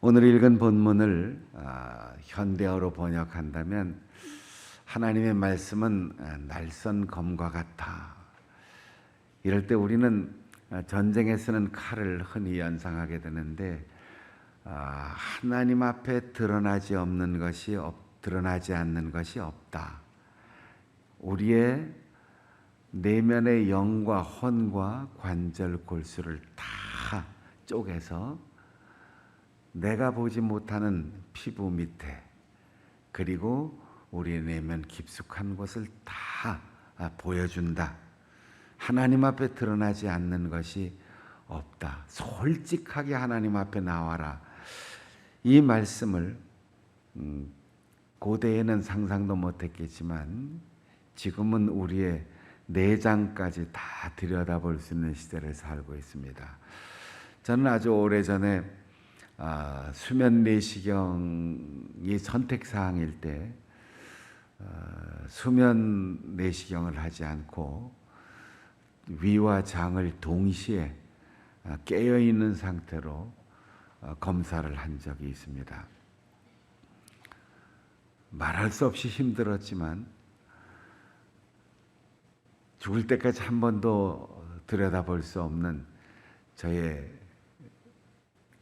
오늘 읽은 본문을 현대어로 번역한다면 하나님의 말씀은 날선 검과 같아. 이럴 때 우리는 전쟁에 쓰는 칼을 흔히 연상하게 되는데 하나님 앞에 드러나지 않는 것이 없다. 우리의 내면의 영과 혼과 관절 골수를 다 쪼개서 내가 보지 못하는 피부 밑에 그리고 우리의 내면 깊숙한 곳을 다 보여준다. 하나님 앞에 드러나지 않는 것이 없다. 솔직하게 하나님 앞에 나와라. 이 말씀을 고대에는 상상도 못했겠지만 지금은 우리의 내장까지 다 들여다볼 수 있는 시대를 살고 있습니다. 저는 아주 오래전에 수면 내시경이 선택사항일 때 수면 내시경을 하지 않고 위와 장을 동시에 깨어있는 상태로 검사를 한 적이 있습니다. 말할 수 없이 힘들었지만 죽을 때까지 한 번도 들여다볼 수 없는 저의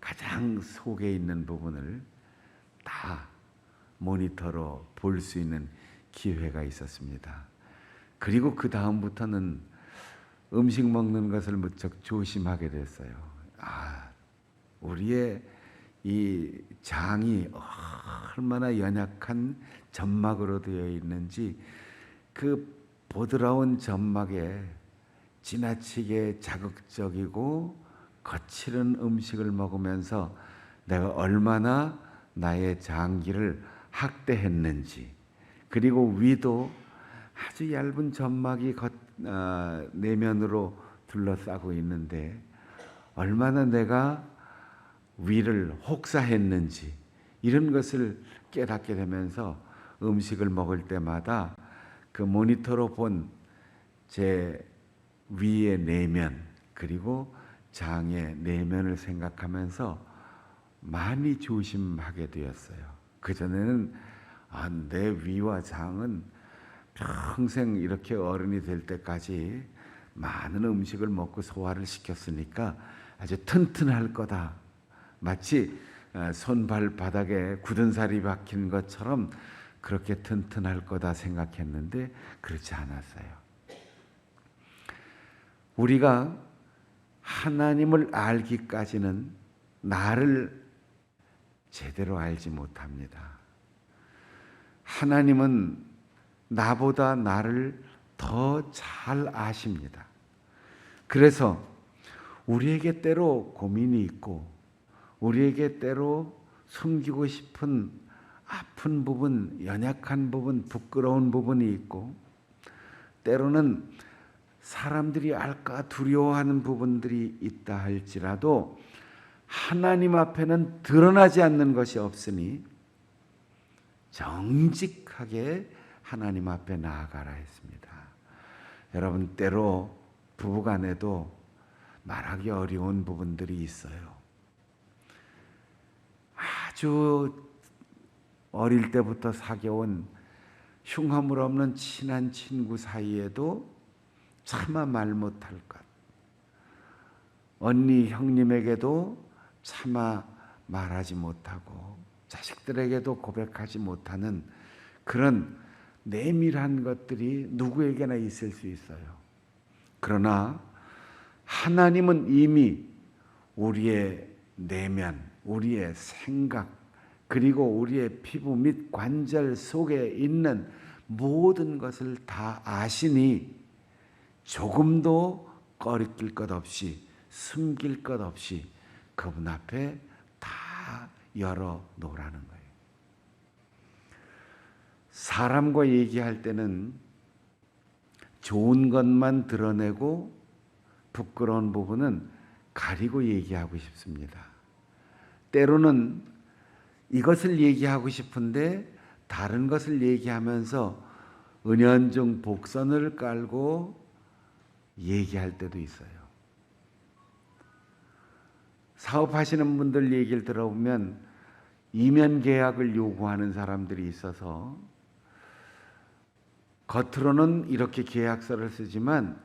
가장 속에 있는 부분을 다 모니터로 볼 수 있는 기회가 있었습니다. 그리고 그 다음부터는 음식 먹는 것을 무척 조심하게 됐어요. 우리의 이 장이 얼마나 연약한 점막으로 되어 있는지 그 보드라운 점막에 지나치게 자극적이고 거칠은 음식을 먹으면서 내가 얼마나 나의 장기를 학대했는지, 그리고 위도 아주 얇은 점막이 내면으로 둘러싸고 있는데 얼마나 내가 위를 혹사했는지, 이런 것을 깨닫게 되면서 음식을 먹을 때마다 그 모니터로 본 제 위의 내면 그리고 장의 내면을 생각하면서 많이 조심하게 되었어요. 그전에는 내 위와 장은 평생 이렇게 어른이 될 때까지 많은 음식을 먹고 소화를 시켰으니까 아주 튼튼할 거다. 마치 손발 바닥에 굳은 살이 박힌 것처럼 그렇게 튼튼할 거다 생각했는데 그렇지 않았어요. 우리가 하나님을 알기까지는 나를 제대로 알지 못합니다. 하나님은 나보다 나를 더 잘 아십니다. 그래서 우리에게 때로 고민이 있고 우리에게 때로 숨기고 싶은 아픈 부분, 연약한 부분, 부끄러운 부분이 있고 때로는 사람들이 알까 두려워하는 부분들이 있다 할지라도 하나님 앞에는 드러나지 않는 것이 없으니 정직하게 하나님 앞에 나아가라 했습니다. 여러분, 때로 부부간에도 말하기 어려운 부분들이 있어요. 아주 어릴 때부터 사귀어온 흉허물 없는 친한 친구 사이에도 차마 말 못할 것, 언니 형님에게도 차마 말하지 못하고 자식들에게도 고백하지 못하는 그런 내밀한 것들이 누구에게나 있을 수 있어요. 그러나 하나님은 이미 우리의 내면, 우리의 생각, 그리고 우리의 피부 및 관절 속에 있는 모든 것을 다 아시니 조금도 꺼리낄 것 없이, 숨길 것 없이 그분 앞에 다 열어놓으라는 거예요. 사람과 얘기할 때는 좋은 것만 드러내고 부끄러운 부분은 가리고 얘기하고 싶습니다. 때로는 이것을 얘기하고 싶은데 다른 것을 얘기하면서 은연중 복선을 깔고 얘기할 때도 있어요. 사업하시는 분들 얘기를 들어보면 이면 계약을 요구하는 사람들이 있어서 겉으로는 이렇게 계약서를 쓰지만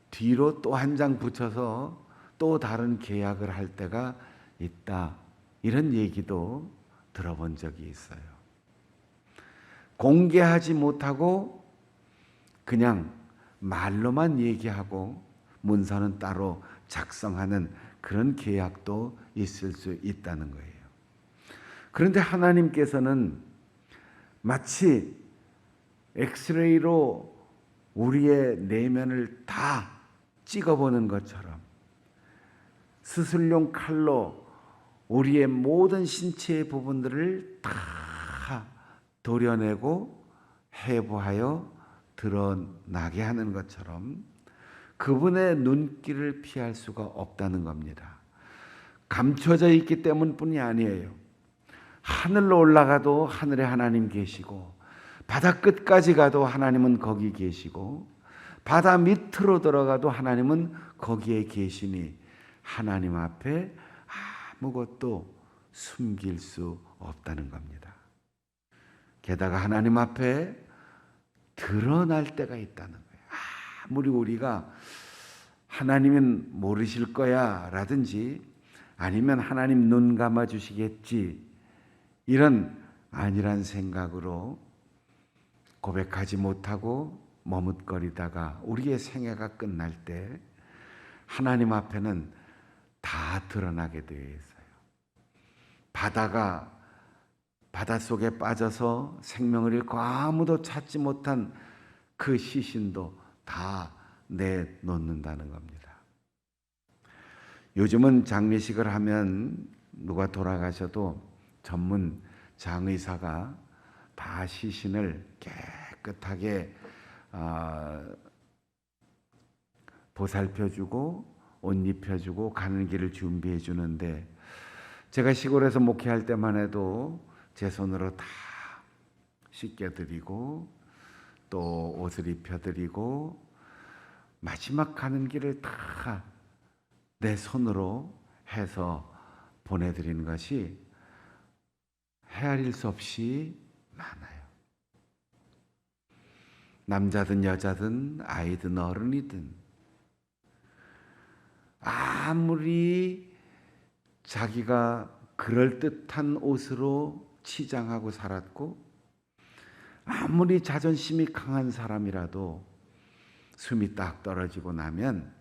뒤로 또 한 장 붙여서 또 다른 계약을 할 때가 있다. 이런 얘기도 들어본 적이 있어요. 공개하지 못하고 그냥 말로만 얘기하고 문서는 따로 작성하는 그런 계약도 있을 수 있다는 거예요. 그런데 하나님께서는 마치 엑스레이로 우리의 내면을 다 찍어보는 것처럼 수술용 칼로 우리의 모든 신체의 부분들을 다 도려내고 해부하여 드러나게 하는 것처럼 그분의 눈길을 피할 수가 없다는 겁니다. 감춰져 있기 때문뿐이 아니에요. 하늘로 올라가도 하늘에 하나님 계시고 바다 끝까지 가도 하나님은 거기 계시고 바다 밑으로 들어가도 하나님은 거기에 계시니 하나님 앞에 아무것도 숨길 수 없다는 겁니다. 게다가 하나님 앞에 드러날 때가 있다는 거예요. 아무리 우리가 하나님은 모르실 거야 라든지 아니면 하나님 눈 감아 주시겠지 이런 아니란 생각으로 고백하지 못하고 머뭇거리다가 우리의 생애가 끝날 때 하나님 앞에는 다 드러나게 되어 있어요. 바닷속에 빠져서 생명을 잃고 아무도 찾지 못한 그 시신도 다 내놓는다는 겁니다. 요즘은 장례식을 하면 누가 돌아가셔도 전문 장의사가 다 시신을 깨끗하게 보살펴주고 옷 입혀주고 가는 길을 준비해 주는데 제가 시골에서 목회할 때만 해도 제 손으로 다 씻겨드리고 또 옷을 입혀드리고 마지막 가는 길을 다 내 손으로 해서 보내드리는 것이 헤아릴 수 없이 많아요. 남자든 여자든 아이든 어른이든 아무리 자기가 그럴듯한 옷으로 치장하고 살았고 아무리 자존심이 강한 사람이라도 숨이 딱 떨어지고 나면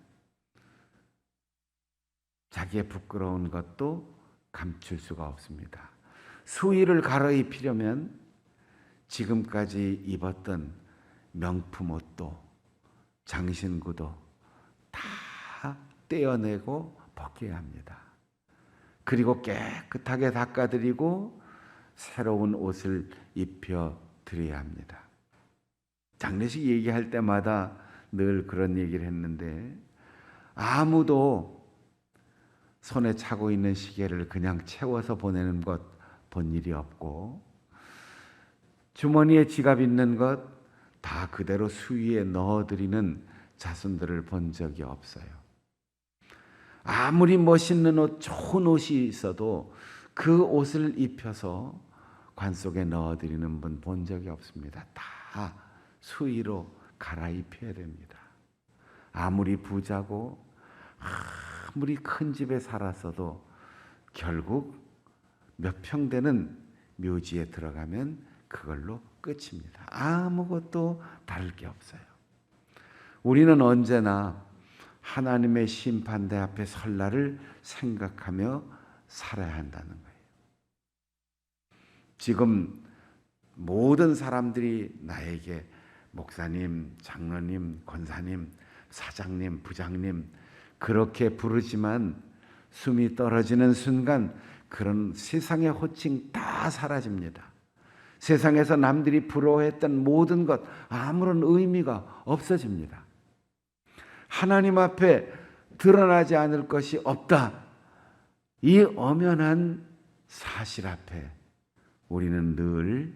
자기의 부끄러운 것도 감출 수가 없습니다. 수의를 갈아입히려면 지금까지 입었던 명품 옷도 장신구도 다 떼어내고 벗겨야 합니다. 그리고 깨끗하게 닦아드리고 새로운 옷을 입혀드려야 합니다. 장례식 얘기할 때마다 늘 그런 얘기를 했는데 아무도 손에 차고 있는 시계를 그냥 채워서 보내는 것 본 일이 없고 주머니에 지갑 있는 것 다 그대로 수위에 넣어드리는 자손들을 본 적이 없어요. 아무리 멋있는 옷, 좋은 옷이 있어도 그 옷을 입혀서 관 속에 넣어드리는 분 본 적이 없습니다. 다 수위로 갈아입혀야 됩니다. 아무리 부자고 아무리 큰 집에 살았어도 결국 몇 평 되는 묘지에 들어가면 그걸로 끝입니다. 아무것도 다를 게 없어요. 우리는 언제나 하나님의 심판대 앞에 설 날을 생각하며 살아야 한다는 거예요. 지금 모든 사람들이 나에게 목사님, 장로님, 권사님, 사장님, 부장님 그렇게 부르지만 숨이 떨어지는 순간 그런 세상의 호칭 다 사라집니다. 세상에서 남들이 부러워했던 모든 것 아무런 의미가 없어집니다. 하나님 앞에 드러나지 않을 것이 없다. 이 엄연한 사실 앞에 우리는 늘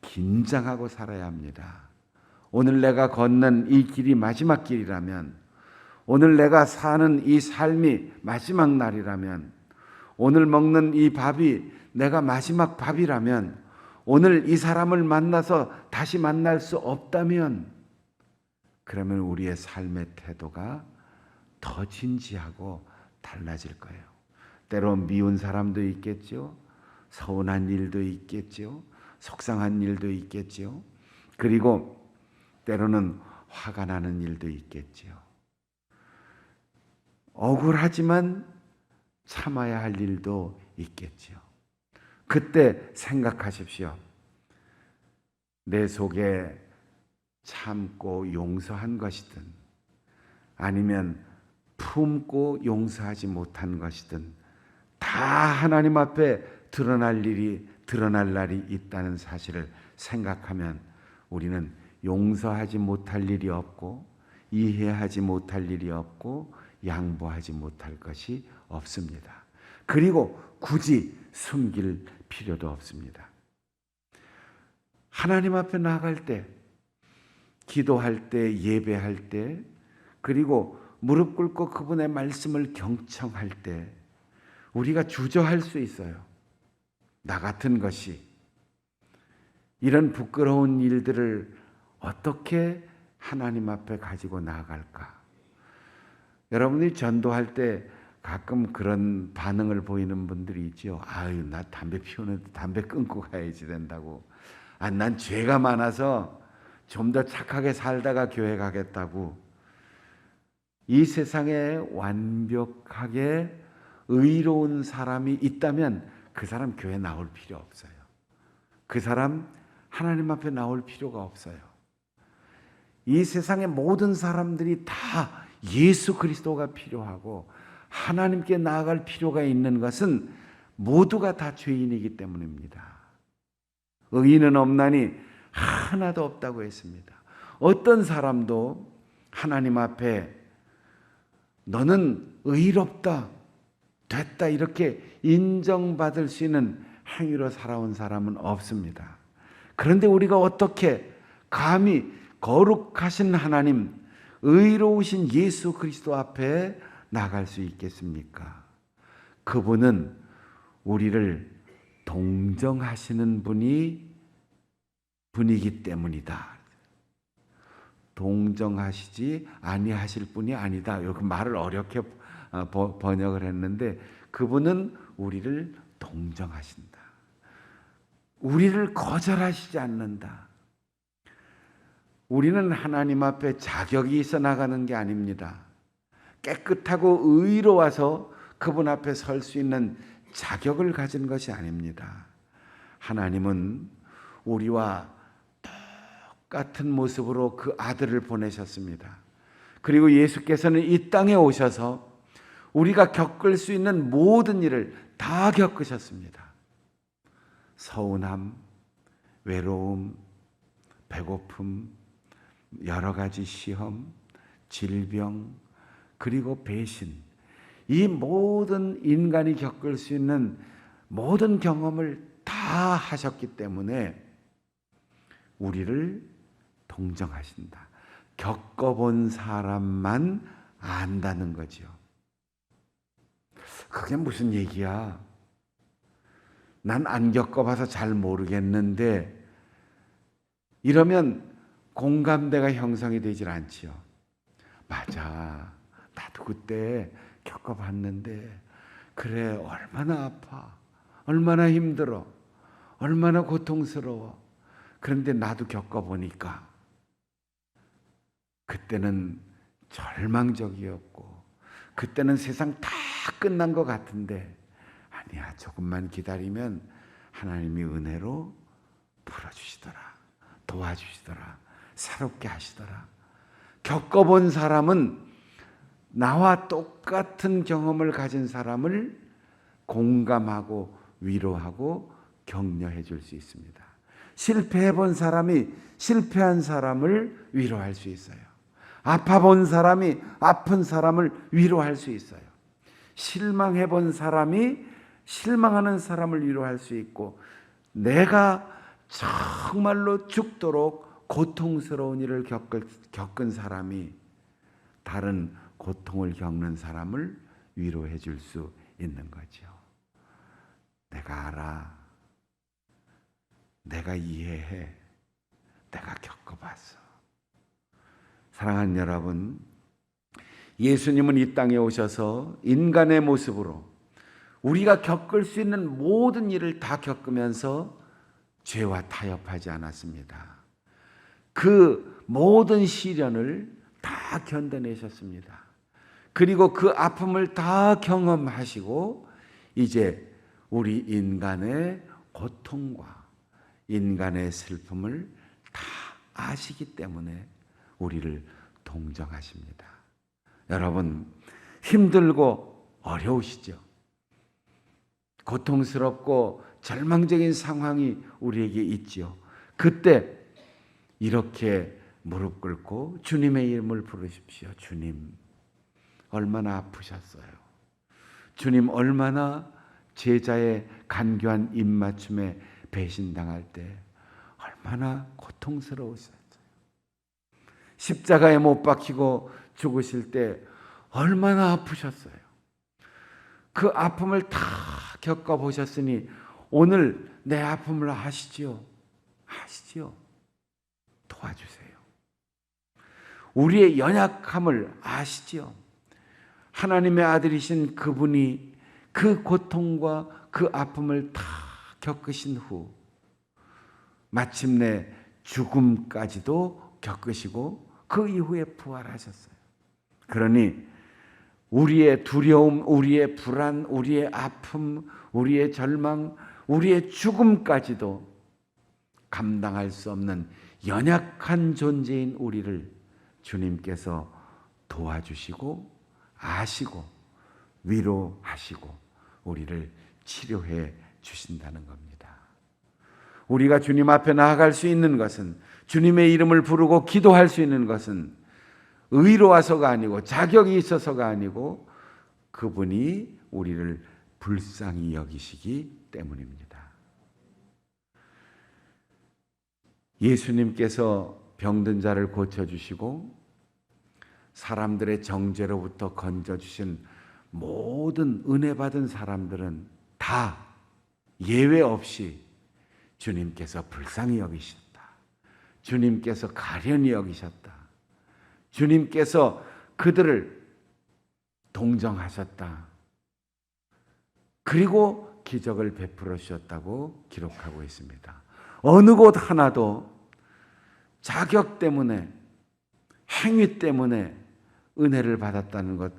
긴장하고 살아야 합니다. 오늘 내가 걷는 이 길이 마지막 길이라면, 오늘 내가 사는 이 삶이 마지막 날이라면, 오늘 먹는 이 밥이 내가 마지막 밥이라면, 오늘 이 사람을 만나서 다시 만날 수 없다면, 그러면 우리의 삶의 태도가 더 진지하고 달라질 거예요. 때론 미운 사람도 있겠죠. 서운한 일도 있겠죠. 속상한 일도 있겠죠. 그리고 때로는 화가 나는 일도 있겠죠. 억울하지만 참아야 할 일도 있겠죠. 그때 생각하십시오. 내 속에 참고 용서한 것이든 아니면 품고 용서하지 못한 것이든 다 하나님 앞에 드러날 날이 있다는 사실을 생각하면 우리는 용서하지 못할 일이 없고 이해하지 못할 일이 없고 양보하지 못할 것이 없습니다. 그리고 굳이 숨길 필요도 없습니다. 하나님 앞에 나아갈 때, 기도할 때, 예배할 때, 그리고 무릎 꿇고 그분의 말씀을 경청할 때 우리가 주저할 수 있어요. 나 같은 것이 이런 부끄러운 일들을 어떻게 하나님 앞에 가지고 나아갈까? 여러분이 전도할 때 가끔 그런 반응을 보이는 분들이 있죠. 아유, 나 담배 피우는데 담배 끊고 가야지 된다고. 아, 난 죄가 많아서 좀 더 착하게 살다가 교회 가겠다고. 이 세상에 완벽하게 의로운 사람이 있다면 그 사람 교회 나올 필요 없어요. 그 사람 하나님 앞에 나올 필요가 없어요. 이 세상의 모든 사람들이 다 예수 그리스도가 필요하고 하나님께 나아갈 필요가 있는 것은 모두가 다 죄인이기 때문입니다. 의인은 없나니 하나도 없다고 했습니다. 어떤 사람도 하나님 앞에 너는 의롭다, 됐다 이렇게 인정받을 수 있는 행위로 살아온 사람은 없습니다. 그런데 우리가 어떻게 감히 거룩하신 하나님, 의로우신 예수 그리스도 앞에 나갈 수 있겠습니까? 그분은 우리를 동정하시는 분이기 때문이다. 동정하시지 아니하실 분이 아니다. 이렇게 말을 어렵게 번역을 했는데 그분은 우리를 동정하신다. 우리를 거절하시지 않는다. 우리는 하나님 앞에 자격이 있어 나가는 게 아닙니다. 깨끗하고 의로워서 그분 앞에 설 수 있는 자격을 가진 것이 아닙니다. 하나님은 우리와 똑같은 모습으로 그 아들을 보내셨습니다. 그리고 예수께서는 이 땅에 오셔서 우리가 겪을 수 있는 모든 일을 다 겪으셨습니다. 서운함, 외로움, 배고픔, 여러 가지 시험, 질병, 그리고 배신, 이 모든 인간이 겪을 수 있는 모든 경험을 다 하셨기 때문에 우리를 동정하신다. 겪어본 사람만 안다는 거죠. 그게 무슨 얘기야? 난 안 겪어봐서 잘 모르겠는데 이러면 공감대가 형성이 되질 않지요. 맞아. 나도 그때 겪어봤는데 그래 얼마나 아파. 얼마나 힘들어. 얼마나 고통스러워. 그런데 나도 겪어보니까 그때는 절망적이었고 그때는 세상 다 끝난 것 같은데 아니야. 조금만 기다리면 하나님이 은혜로 풀어주시더라. 도와주시더라. 새롭게 하시더라. 겪어본 사람은 나와 똑같은 경험을 가진 사람을 공감하고 위로하고 격려해 줄 수 있습니다. 실패해 본 사람이 실패한 사람을 위로할 수 있어요. 아파 본 사람이 아픈 사람을 위로할 수 있어요. 실망해 본 사람이 실망하는 사람을 위로할 수 있고 내가 정말로 죽도록 고통스러운 일을 겪은 사람이 다른 고통을 겪는 사람을 위로해 줄 수 있는 거죠. 내가 알아. 내가 이해해. 내가 겪어봤어. 사랑하는 여러분, 예수님은 이 땅에 오셔서 인간의 모습으로 우리가 겪을 수 있는 모든 일을 다 겪으면서 죄와 타협하지 않았습니다. 그 모든 시련을 다 견뎌내셨습니다. 그리고 그 아픔을 다 경험하시고 이제 우리 인간의 고통과 인간의 슬픔을 다 아시기 때문에 우리를 동정하십니다. 여러분, 힘들고 어려우시죠? 고통스럽고 절망적인 상황이 우리에게 있지요. 그때 이렇게 무릎 꿇고 주님의 이름을 부르십시오. 주님, 얼마나 아프셨어요. 주님, 얼마나 제자의 간교한 입맞춤에 배신당할 때 얼마나 고통스러우셨어요. 십자가에 못 박히고 죽으실 때 얼마나 아프셨어요. 그 아픔을 다 겪어보셨으니 오늘 내 아픔을 아시지요? 아시지요? 도와주세요. 우리의 연약함을 아시지요? 하나님의 아들이신 그분이 그 고통과 그 아픔을 다 겪으신 후 마침내 죽음까지도 겪으시고 그 이후에 부활하셨어요. 그러니 우리의 두려움, 우리의 불안, 우리의 아픔, 우리의 절망, 우리의 죽음까지도 감당할 수 없는 연약한 존재인 우리를 주님께서 도와주시고 아시고 위로하시고 우리를 치료해 주신다는 겁니다. 우리가 주님 앞에 나아갈 수 있는 것은, 주님의 이름을 부르고 기도할 수 있는 것은 의로와서가 아니고 자격이 있어서가 아니고 그분이 우리를 불쌍히 여기시기 때문입니다. 예수님께서 병든 자를 고쳐주시고 사람들의 정죄로부터 건져주신 모든 은혜 받은 사람들은 다 예외 없이 주님께서 불쌍히 여기셨다. 주님께서 가련히 여기셨다. 주님께서 그들을 동정하셨다. 그리고 기적을 베풀어 주셨다고 기록하고 있습니다. 어느 곳 하나도 자격 때문에, 행위 때문에 은혜를 받았다는 것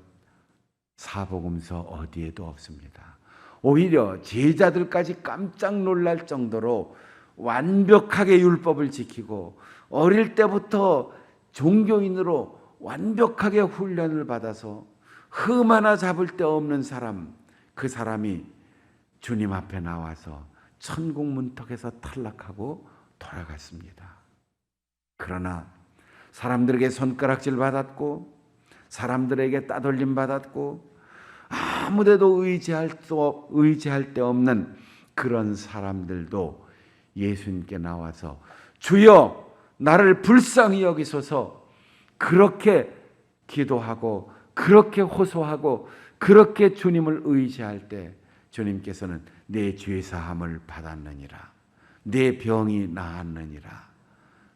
사복음서 어디에도 없습니다. 오히려 제자들까지 깜짝 놀랄 정도로 완벽하게 율법을 지키고 어릴 때부터 종교인으로 완벽하게 훈련을 받아서 흠 하나 잡을 데 없는 사람, 그 사람이 주님 앞에 나와서 천국 문턱에서 탈락하고 돌아갔습니다. 그러나 사람들에게 손가락질 받았고 사람들에게 따돌림 받았고 아무데도 의지할 데 없는 그런 사람들도 예수님께 나와서 주여 나를 불쌍히 여기소서 그렇게 기도하고 그렇게 호소하고 그렇게 주님을 의지할 때 주님께서는 내 죄사함을 받았느니라, 내 병이 나았느니라,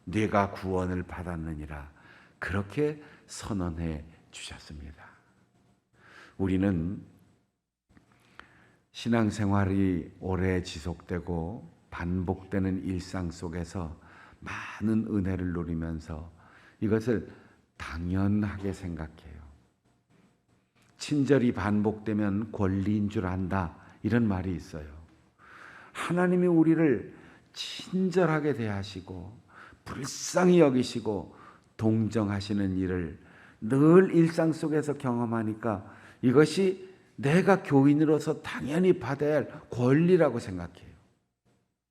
네가 구원을 받았느니라 그렇게 선언해 주셨습니다. 우리는 신앙생활이 오래 지속되고 반복되는 일상 속에서 많은 은혜를 누리면서 이것을 당연하게 생각해요. 친절이 반복되면 권리인 줄 안다, 이런 말이 있어요. 하나님이 우리를 친절하게 대하시고 불쌍히 여기시고 동정하시는 일을 늘 일상 속에서 경험하니까 이것이 내가 교인으로서 당연히 받아야 할 권리라고 생각해요.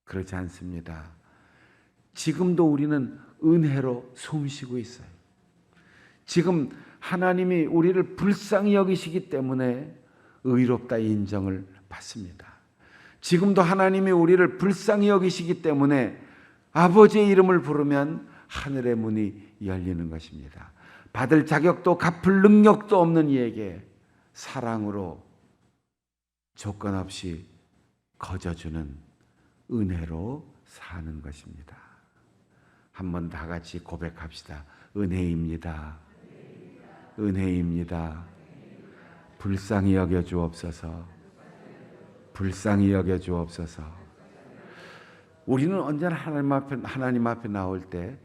그렇지 않습니다. 지금도 우리는 은혜로 숨쉬고 있어요. 지금 하나님이 우리를 불쌍히 여기시기 때문에 의롭다 인정을 받습니다. 지금도 하나님이 우리를 불쌍히 여기시기 때문에 아버지의 이름을 부르면 하늘의 문이 열리는 것입니다. 받을 자격도 갚을 능력도 없는 이에게 사랑으로 조건 없이 거저주는 은혜로 사는 것입니다. 한번 다 같이 고백합시다. 은혜입니다. 은혜입니다. 불쌍히 여겨 주옵소서. 불쌍히 여겨 주옵소서. 우리는 언제나 하나님 앞에 나올 때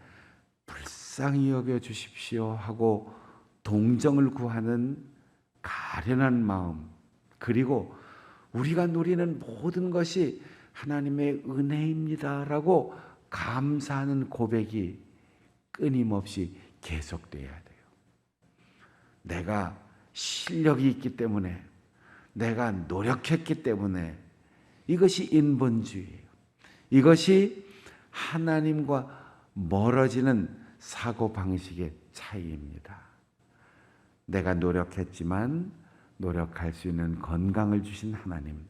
불쌍히 여겨 주십시오 하고 동정을 구하는 가련한 마음, 그리고 우리가 누리는 모든 것이 하나님의 은혜입니다라고 감사하는 고백이 끊임없이 계속돼야 돼요. 내가 실력이 있기 때문에, 내가 노력했기 때문에, 이것이 인본주의예요. 이것이 하나님과 멀어지는 사고방식의 차이입니다. 내가 노력했지만 노력할 수 있는 건강을 주신 하나님,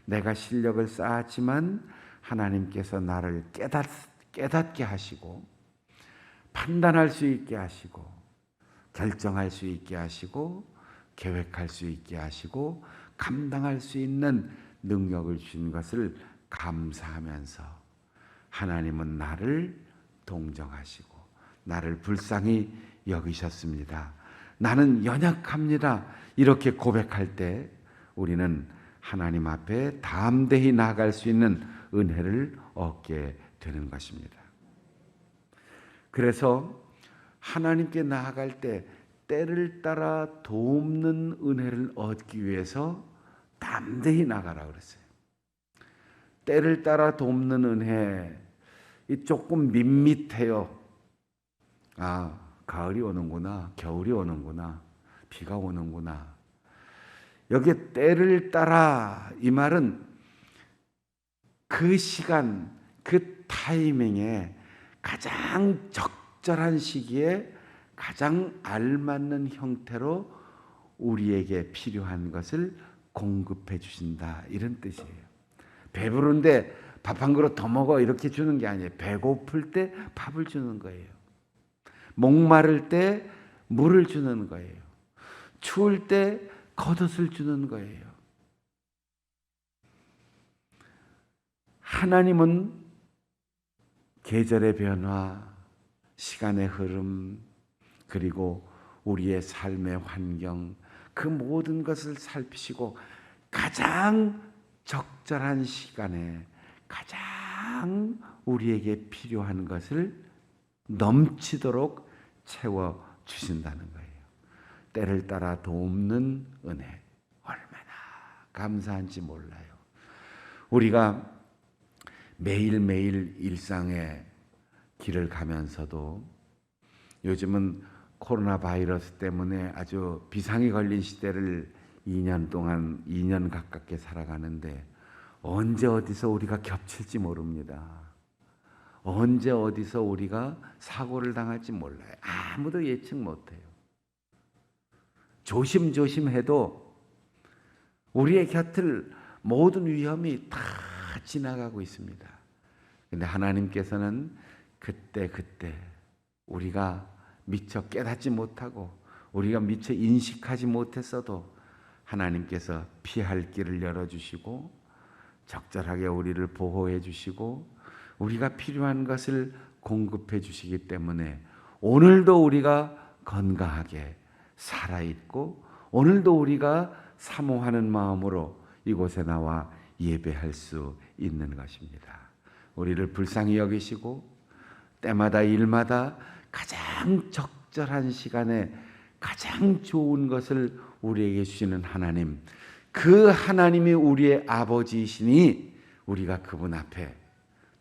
내가 실력을 쌓았지만 하나님께서 나를 깨닫게 하시고 판단할 수 있게 하시고 결정할 수 있게 하시고 계획할 수 있게 하시고 감당할 수 있는 능력을 주신 것을 감사하면서 하나님은 나를 동정하시고 나를 불쌍히 여기셨습니다. 나는 연약합니다. 이렇게 고백할 때 우리는 하나님 앞에 담대히 나아갈 수 있는 은혜를 얻게 되는 것입니다. 그래서 하나님께 나아갈 때 때를 따라 돕는 은혜를 얻기 위해서 담대히 나가라 그랬어요. 때를 따라 돕는 은혜, 이 조금 밋밋해요. 가을이 오는구나, 겨울이 오는구나, 비가 오는구나. 여기에 때를 따라, 이 말은 그 시간, 그 타이밍에 가장 적절한 시기에 가장 알맞는 형태로 우리에게 필요한 것을 공급해 주신다, 이런 뜻이에요. 배부른데 밥 한 그릇 더 먹어 이렇게 주는 게 아니에요. 배고플 때 밥을 주는 거예요. 목마를 때 물을 주는 거예요. 추울 때 겉옷을 주는 거예요. 하나님은 계절의 변화, 시간의 흐름, 그리고 우리의 삶의 환경, 그 모든 것을 살피시고 가장 적절한 시간에 가장 우리에게 필요한 것을 넘치도록 채워주신다는 거예요. 때를 따라 돕는 은혜, 얼마나 감사한지 몰라요. 우리가 매일매일 일상의 길을 가면서도 요즘은 코로나 바이러스 때문에 아주 비상이 걸린 시대를 2년 가깝게 살아가는데 언제 어디서 우리가 겹칠지 모릅니다. 언제 어디서 우리가 사고를 당할지 몰라요. 아무도 예측 못해요. 조심조심해도 우리의 곁을 모든 위험이 다 지나가고 있습니다. 근데 하나님께서는 그때 우리가 미처 깨닫지 못하고 우리가 미처 인식하지 못했어도 하나님께서 피할 길을 열어주시고 적절하게 우리를 보호해 주시고 우리가 필요한 것을 공급해 주시기 때문에 오늘도 우리가 건강하게 살아있고 오늘도 우리가 사모하는 마음으로 이곳에 나와 예배할 수 있는 것입니다. 우리를 불쌍히 여기시고 때마다 일마다 가장 적절한 시간에 가장 좋은 것을 우리에게 주시는 하나님, 그 하나님이 우리의 아버지이시니 우리가 그분 앞에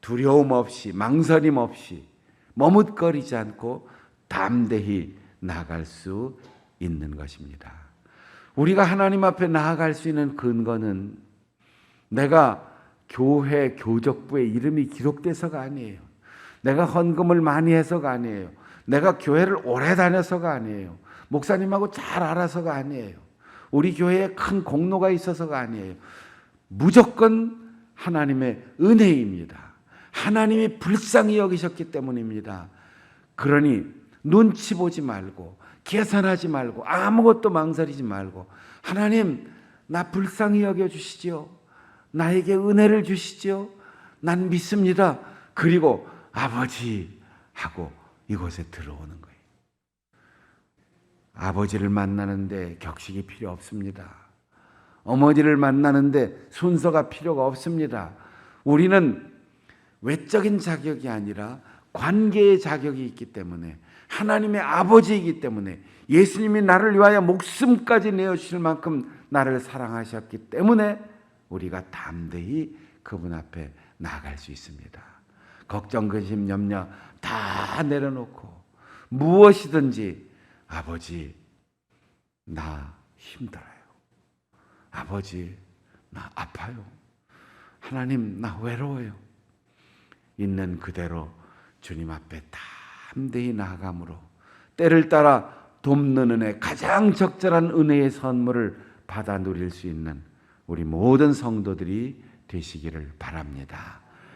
두려움 없이 망설임 없이 머뭇거리지 않고 담대히 나아갈 수 있는 것입니다. 우리가 하나님 앞에 나아갈 수 있는 근거는 내가 교회 교적부에 이름이 기록돼서가 아니에요. 내가 헌금을 많이 해서가 아니에요. 내가 교회를 오래 다녀서가 아니에요. 목사님하고 잘 알아서가 아니에요. 우리 교회에 큰 공로가 있어서가 아니에요. 무조건 하나님의 은혜입니다. 하나님이 불쌍히 여기셨기 때문입니다. 그러니 눈치 보지 말고 계산하지 말고 아무것도 망설이지 말고 하나님 나 불쌍히 여겨주시지요. 나에게 은혜를 주시죠. 난 믿습니다. 그리고 아버지 하고 이곳에 들어오는 거예요. 아버지를 만나는데 격식이 필요 없습니다. 어머니를 만나는데 순서가 필요가 없습니다. 우리는 외적인 자격이 아니라 관계의 자격이 있기 때문에, 하나님의 아버지이기 때문에, 예수님이 나를 위하여 목숨까지 내어주실 만큼 나를 사랑하셨기 때문에 우리가 담대히 그분 앞에 나아갈 수 있습니다. 걱정, 근심, 염려 다 내려놓고 무엇이든지 아버지 나 힘들어요. 아버지 나 아파요. 하나님 나 외로워요. 있는 그대로 주님 앞에 담대히 나아감으로 때를 따라 돕는 은혜, 가장 적절한 은혜의 선물을 받아 누릴 수 있는 우리 모든 성도들이 되시기를 바랍니다.